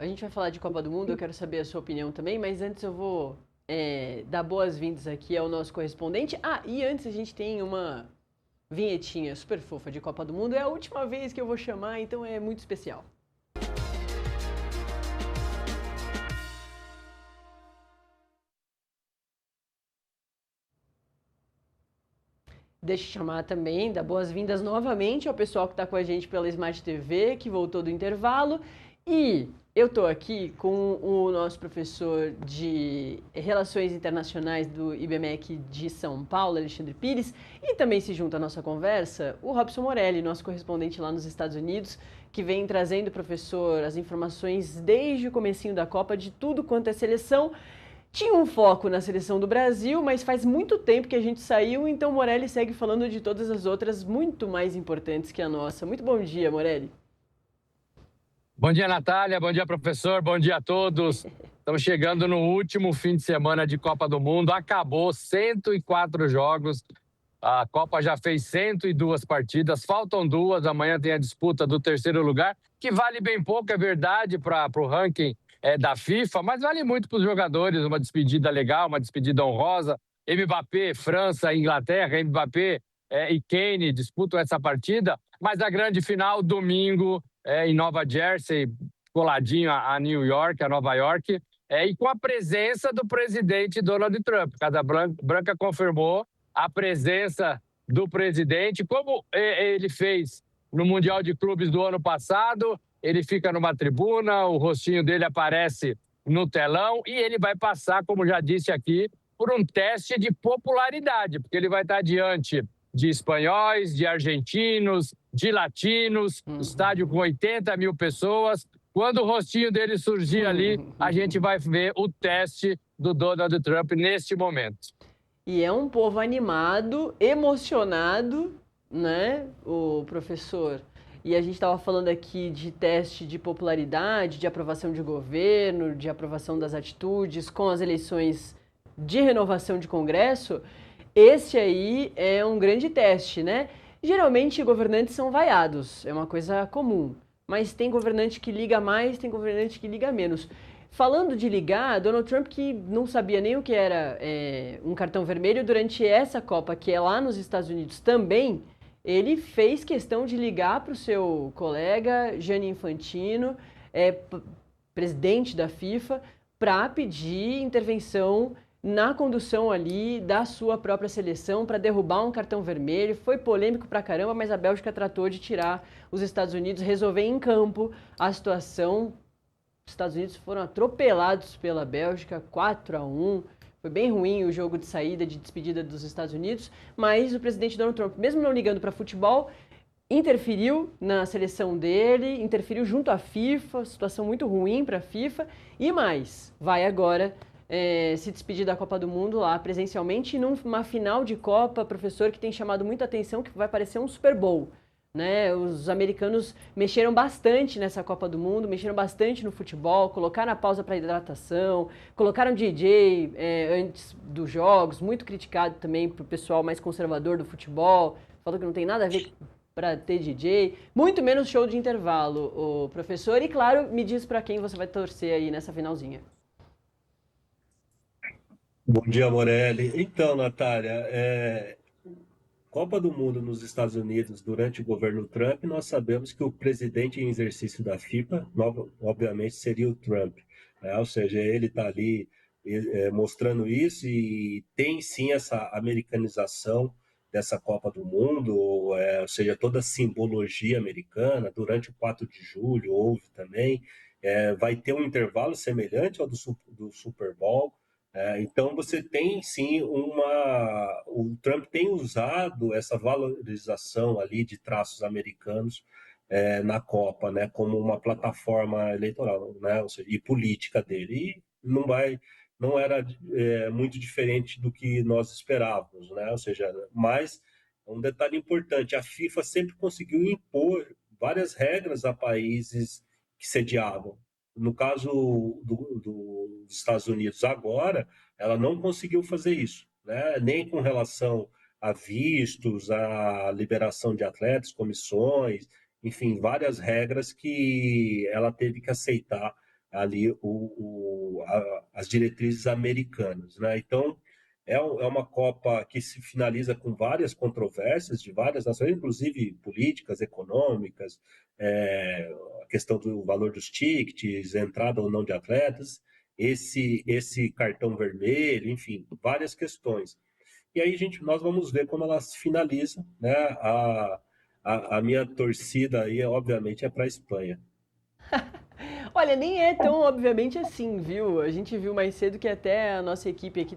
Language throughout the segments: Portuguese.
a gente vai falar de Copa do Mundo, eu quero saber a sua opinião também, mas antes eu vou dar boas-vindas aqui ao nosso correspondente. Ah, e antes a gente tem uma vinhetinha super fofa de Copa do Mundo, é a última vez que eu vou chamar, então é muito especial. Deixa eu chamar também, dar boas-vindas novamente ao pessoal que está com a gente pela Smart TV, que voltou do intervalo. E eu estou aqui com o nosso professor de Relações Internacionais do IBMEC de São Paulo, Alexandre Pires, e também se junta à nossa conversa o Robson Morelli, nosso correspondente lá nos Estados Unidos, que vem trazendo, professor, as informações desde o comecinho da Copa de tudo quanto é seleção. Tinha um foco na seleção do Brasil, mas faz muito tempo que a gente saiu, então Morelli segue falando de todas as outras muito mais importantes que a nossa. Muito bom dia, Morelli. Bom dia, Natália. Bom dia, professor. Bom dia a todos. Estamos chegando no último fim de semana de Copa do Mundo. Acabou 104 jogos. A Copa já fez 102 partidas. Faltam duas. Amanhã tem a disputa do terceiro lugar, que vale bem pouco, é verdade, para o ranking da FIFA, mas vale muito para os jogadores. Uma despedida legal, uma despedida honrosa. Mbappé, França, Inglaterra, Mbappé e Kane disputam essa partida. Mas a grande final, domingo, em Nova Jersey, coladinho a New York, a Nova York, e com a presença do presidente Donald Trump. Casa Branca confirmou a presença do presidente, como ele fez no Mundial de Clubes do ano passado. Ele fica numa tribuna, o rostinho dele aparece no telão e ele vai passar, como já disse aqui, por um teste de popularidade, porque ele vai estar diante de espanhóis, de argentinos, de latinos, estádio com 80 mil pessoas. Quando o rostinho dele surgir ali, a gente vai ver o teste do Donald Trump neste momento. E é um povo animado, emocionado, né, o professor? E a gente estava falando aqui de teste de popularidade, de aprovação de governo, de aprovação das atitudes com as eleições de renovação de Congresso. Esse aí é um grande teste, né? Geralmente governantes são vaiados, é uma coisa comum. Mas tem governante que liga mais, tem governante que liga menos. Falando de ligar, Donald Trump, que não sabia nem o que era um cartão vermelho, durante essa Copa, que é lá nos Estados Unidos também, ele fez questão de ligar para o seu colega Gianni Infantino, presidente da FIFA, para pedir intervenção na condução ali da sua própria seleção para derrubar um cartão vermelho. Foi polêmico pra caramba, mas a Bélgica tratou de tirar os Estados Unidos, resolver em campo a situação. Os Estados Unidos foram atropelados pela Bélgica, 4-1. Foi bem ruim o jogo de saída, de despedida dos Estados Unidos, mas o presidente Donald Trump, mesmo não ligando para futebol, interferiu na seleção dele, interferiu junto à FIFA, situação muito ruim para a FIFA, e mais, vai agora se despedir da Copa do Mundo lá presencialmente numa final de Copa, professor, que tem chamado muita atenção, que vai parecer um Super Bowl. Né? Os americanos mexeram bastante nessa Copa do Mundo, mexeram bastante no futebol, colocaram a pausa para hidratação, colocaram DJ antes dos jogos, muito criticado também para o pessoal mais conservador do futebol, falou que não tem nada a ver para ter DJ, muito menos show de intervalo, o professor, e claro, me diz para quem você vai torcer aí nessa finalzinha. Bom dia, Morelli. Então, Natália, Copa do Mundo nos Estados Unidos durante o governo Trump, nós sabemos que o presidente em exercício da FIFA, obviamente, seria o Trump, né? Ou seja, ele está ali mostrando isso e tem sim essa americanização dessa Copa do Mundo, ou seja, toda a simbologia americana. Durante o 4 de julho houve também, vai ter um intervalo semelhante ao do Super Bowl. Então você tem sim o Trump tem usado essa valorização ali de traços americanos na Copa, né, como uma plataforma eleitoral, né, ou seja, e política dele. E não era muito diferente do que nós esperávamos, né, ou seja, mas um detalhe importante: a FIFA sempre conseguiu impor várias regras a países que sediavam. No caso dos Estados Unidos agora, ela não conseguiu fazer isso, né? Nem com relação a vistos, a liberação de atletas, comissões, enfim, várias regras que ela teve que aceitar ali as diretrizes americanas, né? Então, é uma Copa que se finaliza com várias controvérsias de várias nações, inclusive políticas, econômicas, a questão do valor dos tickets, entrada ou não de atletas, esse cartão vermelho, enfim, várias questões. E aí, nós vamos ver como ela se finaliza, né? A minha torcida aí, obviamente, é para a Espanha. Olha, nem é tão obviamente assim, viu? A gente viu mais cedo que até a nossa equipe aqui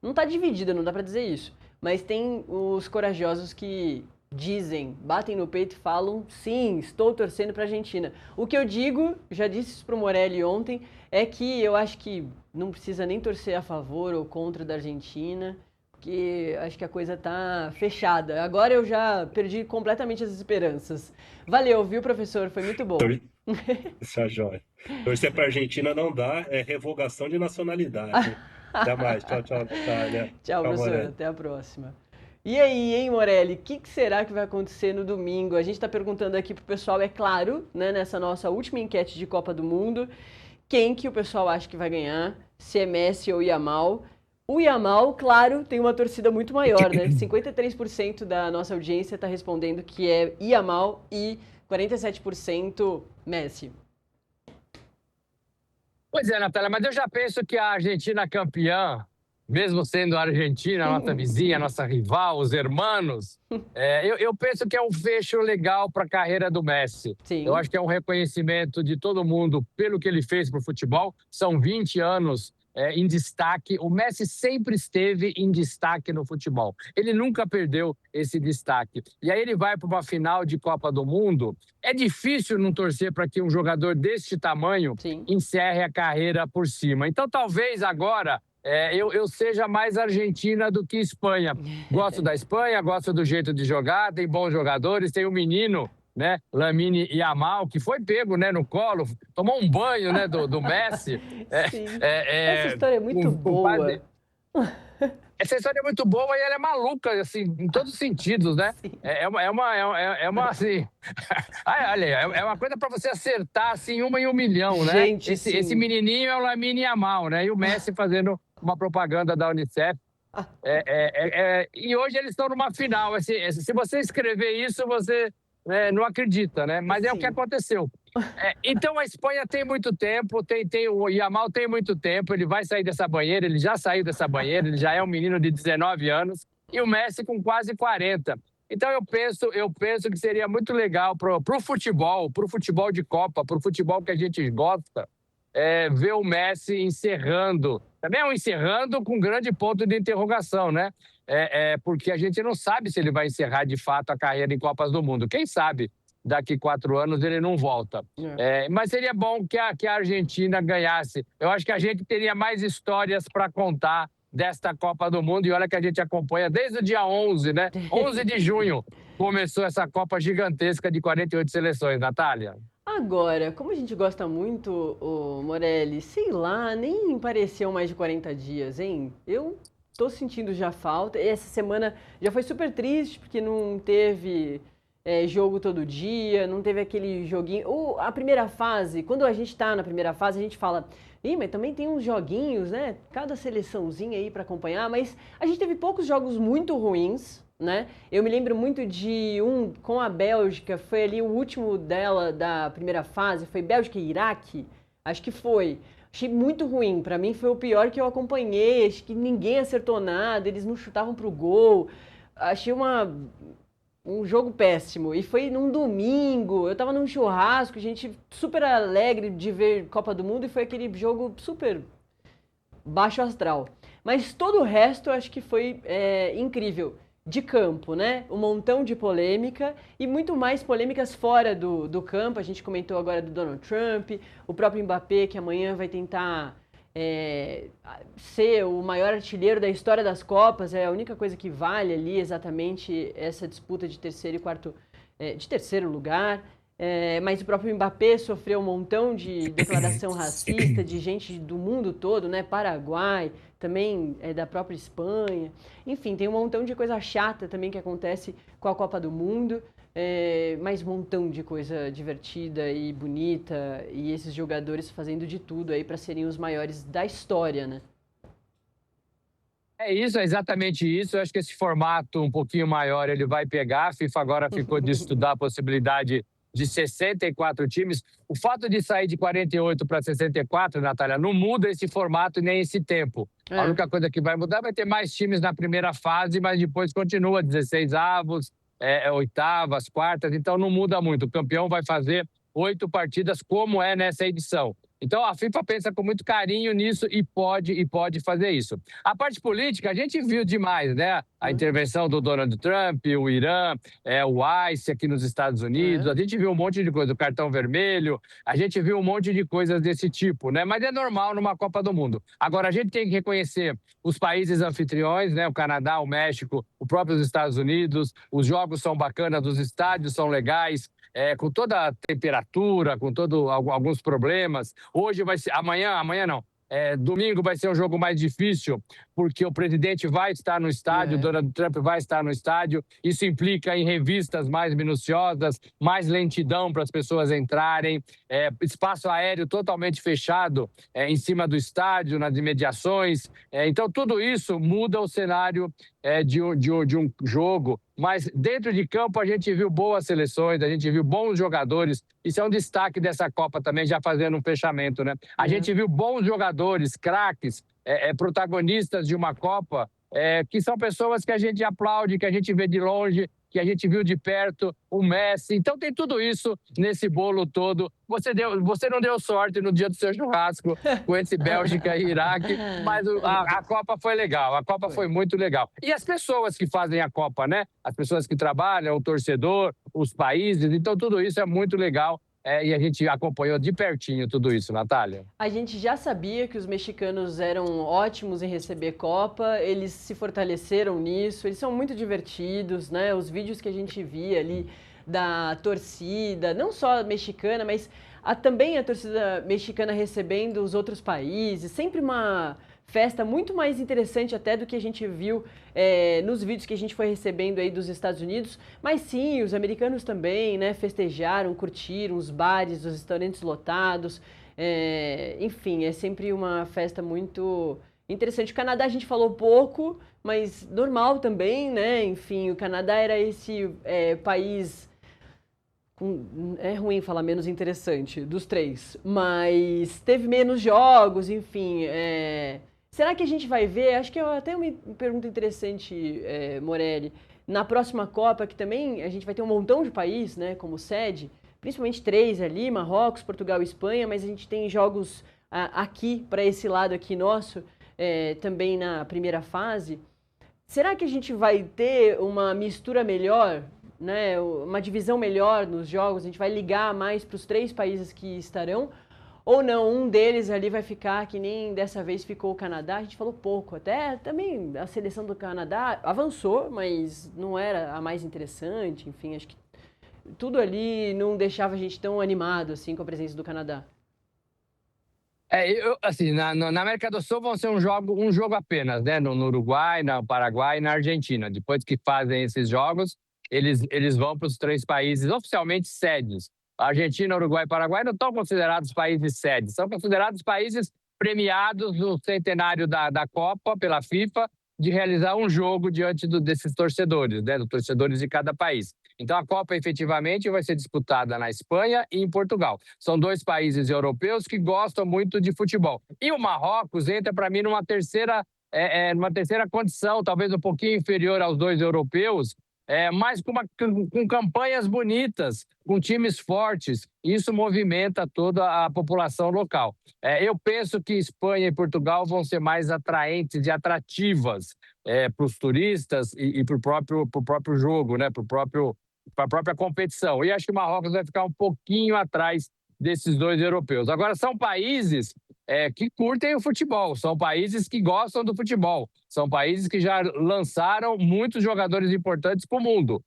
não tá dividida, não dá pra dizer isso. Mas tem os corajosos que dizem, batem no peito e falam, sim, estou torcendo pra Argentina. O que eu digo, já disse isso pro Morelli ontem, é que eu acho que não precisa nem torcer a favor ou contra da Argentina, porque acho que a coisa tá fechada. Agora eu já perdi completamente as esperanças. Valeu, viu, professor? Foi muito bom. Essa joia. Torcer para a Argentina não dá, é revogação de nacionalidade. Até mais. Tchau, tchau, Natália. Tchau, professor. Morelli. Até a próxima. E aí, hein, Morelli? O que será que vai acontecer no domingo? A gente está perguntando aqui pro pessoal, é claro, né, nessa nossa última enquete de Copa do Mundo, quem que o pessoal acha que vai ganhar, se é Messi ou Yamal. O Yamal, claro, tem uma torcida muito maior, né? 53% da nossa audiência está respondendo que é Yamal e 47% Messi. Pois é, Natália, mas eu já penso que a Argentina campeã, mesmo sendo a Argentina, a nossa vizinha, a nossa rival, os hermanos, eu penso que é um fecho legal para a carreira do Messi. Sim. Eu acho que é um reconhecimento de todo mundo pelo que ele fez para o futebol. São 20 anos em destaque. O Messi sempre esteve em destaque no futebol. Ele nunca perdeu esse destaque. E aí ele vai para uma final de Copa do Mundo. É difícil não torcer para que um jogador deste tamanho Sim. encerre a carreira por cima. Então, talvez agora eu seja mais Argentina do que Espanha. Gosto da Espanha, gosto do jeito de jogar, tem bons jogadores, tem um menino, né, Lamine Yamal, que foi pego, né, no colo, tomou um banho, né, do Messi. Sim. Essa história é muito boa. Essa história é muito boa e ela é maluca, assim, em todos os sentidos, né? É uma assim... Olha, é uma coisa para você acertar, assim, uma em 1 milhão, né? Gente, esse menininho é o Lamine Yamal, né? E o Messi fazendo uma propaganda da Unicef. E hoje eles estão numa final. Se você escrever isso, você não acredita, né? Mas é o que aconteceu. Então a Espanha tem muito tempo, o Yamal tem muito tempo, ele vai sair dessa banheira, ele já saiu dessa banheira, ele já é um menino de 19 anos, e o Messi com quase 40. Então eu penso que seria muito legal pro futebol de Copa, pro futebol que a gente gosta, ver o Messi encerrando. Também é um encerrando com grande ponto de interrogação, né? Porque a gente não sabe se ele vai encerrar de fato a carreira em Copas do Mundo. Quem sabe daqui 4 anos ele não volta. Mas seria bom que a Argentina ganhasse. Eu acho que a gente teria mais histórias para contar desta Copa do Mundo. E olha que a gente acompanha desde o dia 11, né? 11 de junho começou essa Copa gigantesca de 48 seleções, Natália. Agora, como a gente gosta muito, Morelli, sei lá, nem pareceu mais de 40 dias, hein? Eu tô sentindo já falta. Essa semana já foi super triste, porque não teve jogo todo dia, não teve aquele joguinho. Ou a primeira fase, quando a gente tá na primeira fase, a gente fala, mas também tem uns joguinhos, né? Cada seleçãozinha aí para acompanhar, mas a gente teve poucos jogos muito ruins, né? Eu me lembro muito de um com a Bélgica, foi ali o último dela da primeira fase, foi Bélgica e Iraque, acho que foi. Achei muito ruim, pra mim foi o pior que eu acompanhei, acho que ninguém acertou nada, eles não chutavam pro gol, achei um jogo péssimo. E foi num domingo, eu tava num churrasco, gente super alegre de ver Copa do Mundo, e foi aquele jogo super baixo astral. Mas todo o resto eu acho que foi incrível. De campo, né? Um montão de polêmica e muito mais polêmicas fora do campo. A gente comentou agora do Donald Trump, o próprio Mbappé, que amanhã vai tentar ser o maior artilheiro da história das Copas. É a única coisa que vale ali exatamente essa disputa de terceiro e quarto, de terceiro lugar. Mas o próprio Mbappé sofreu um montão de declaração racista de gente do mundo todo, né? Paraguai, também da própria Espanha. Enfim, tem um montão de coisa chata também que acontece com a Copa do Mundo. mais um montão de coisa divertida e bonita, e esses jogadores fazendo de tudo aí para serem os maiores da história, né? É isso, é exatamente isso. Eu acho que esse formato um pouquinho maior ele vai pegar. A FIFA agora ficou de estudar a possibilidade de 64 times. O fato de sair de 48 para 64, Natália, não muda esse formato nem esse tempo. A única coisa que vai mudar vai ter mais times na primeira fase, mas depois continua 16 avos, oitavas, quartas, então não muda muito. O campeão vai fazer 8 partidas, como é nessa edição. Então a FIFA pensa com muito carinho nisso e pode fazer isso. A parte política, a gente viu demais, né? A intervenção do Donald Trump, o Irã, o ICE aqui nos Estados Unidos. A gente viu um monte de coisa, o cartão vermelho, a gente viu um monte de coisas desse tipo, né? Mas é normal numa Copa do Mundo. Agora, a gente tem que reconhecer os países anfitriões, né? O Canadá, o México, os próprios Estados Unidos. Os jogos são bacanas, os estádios são legais. Com toda a temperatura, com alguns problemas. Hoje vai ser, amanhã não. Domingo vai ser um jogo mais difícil, porque o presidente vai estar no estádio, Donald Trump vai estar no estádio. Isso implica em revistas mais minuciosas, mais lentidão para as pessoas entrarem, espaço aéreo totalmente fechado em cima do estádio, nas imediações. Então, tudo isso muda o cenário de um jogo. Mas dentro de campo a gente viu boas seleções, a gente viu bons jogadores. Isso é um destaque dessa Copa também, já fazendo um fechamento, né? A gente viu bons jogadores, craques, protagonistas de uma Copa, que são pessoas que a gente aplaude, que a gente vê de longe, que a gente viu de perto, o Messi. Então tem tudo isso nesse bolo todo. Você não deu sorte no dia do seu churrasco com esse Bélgica e Iraque, mas a Copa foi legal, a Copa foi muito legal. E as pessoas que fazem a Copa, né? As pessoas que trabalham, o torcedor, os países, então tudo isso é muito legal. E a gente acompanhou de pertinho tudo isso, Natália. A gente já sabia que os mexicanos eram ótimos em receber Copa, eles se fortaleceram nisso, eles são muito divertidos, né? Os vídeos que a gente via ali da torcida, não só mexicana, mas também a torcida mexicana recebendo os outros países, sempre uma festa muito mais interessante até do que a gente viu nos vídeos que a gente foi recebendo aí dos Estados Unidos. Mas sim, os americanos também, né, festejaram, curtiram os bares, os restaurantes lotados. Enfim, é sempre uma festa muito interessante. O Canadá a gente falou pouco, mas normal também, né? Enfim, o Canadá era esse país... É ruim falar menos interessante dos três, mas teve menos jogos, enfim... Será que a gente vai ver? Acho que é até uma pergunta interessante, Morelli. Na próxima Copa, que também a gente vai ter um montão de país, né, como sede, principalmente 3 ali, Marrocos, Portugal e Espanha, mas a gente tem jogos aqui, para esse lado aqui nosso, também na primeira fase. Será que a gente vai ter uma mistura melhor, né, uma divisão melhor nos jogos? A gente vai ligar mais para os 3 países que estarão? Ou não, um deles ali vai ficar, que nem dessa vez ficou o Canadá, a gente falou pouco. Até também a seleção do Canadá avançou, mas não era a mais interessante. Enfim, acho que tudo ali não deixava a gente tão animado assim com a presença do Canadá. Assim, na América do Sul vão ser um jogo apenas, né? No Uruguai, no Paraguai e na Argentina. Depois que fazem esses jogos, eles vão para os 3 países oficialmente sedes. A Argentina, Uruguai e Paraguai não estão considerados países sedes, são considerados países premiados no centenário da Copa pela FIFA de realizar um jogo diante desses torcedores, né, dos torcedores de cada país. Então a Copa efetivamente vai ser disputada na Espanha e em Portugal. São 2 países europeus que gostam muito de futebol. E o Marrocos entra para mim numa terceira condição, talvez um pouquinho inferior aos 2 europeus, mas com campanhas bonitas, com times fortes. Isso movimenta toda a população local. Eu penso que Espanha e Portugal vão ser mais atraentes e atrativas para os turistas e para o próprio jogo, né? Para a própria competição. E acho que o Marrocos vai ficar um pouquinho atrás desses 2 europeus. Agora, são países que curtem o futebol, são países que gostam do futebol, são países que já lançaram muitos jogadores importantes para o mundo.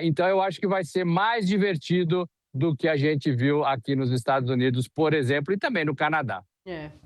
Então, eu acho que vai ser mais divertido do que a gente viu aqui nos Estados Unidos, por exemplo, e também no Canadá.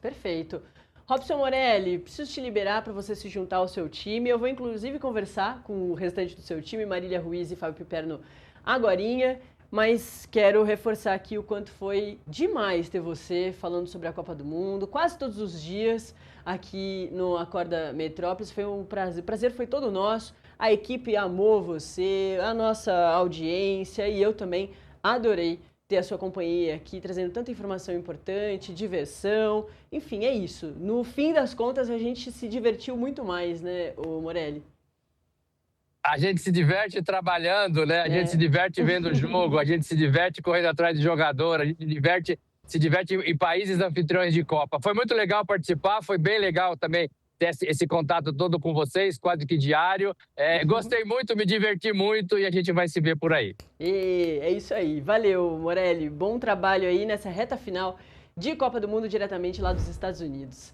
Perfeito. Robson Morelli, preciso te liberar para você se juntar ao seu time. Eu vou, inclusive, conversar com o restante do seu time, Marília Ruiz e Fábio Piperno, agorinha, mas quero reforçar aqui o quanto foi demais ter você falando sobre a Copa do Mundo, quase todos os dias aqui no Acorda Metrópolis. Foi um prazer, o prazer foi todo nosso. A equipe amou você, a nossa audiência e eu também adorei ter a sua companhia aqui, trazendo tanta informação importante, diversão, enfim, é isso. No fim das contas, a gente se divertiu muito mais, né, ô Morelli? A gente se diverte trabalhando, né? A gente se diverte vendo o jogo, a gente se diverte correndo atrás de jogador, a gente se diverte em países anfitriões de Copa. Foi muito legal participar, foi bem legal também ter esse contato todo com vocês, quase que diário. Gostei muito, me diverti muito e a gente vai se ver por aí. E é isso aí. Valeu, Morelli. Bom trabalho aí nessa reta final de Copa do Mundo diretamente lá dos Estados Unidos.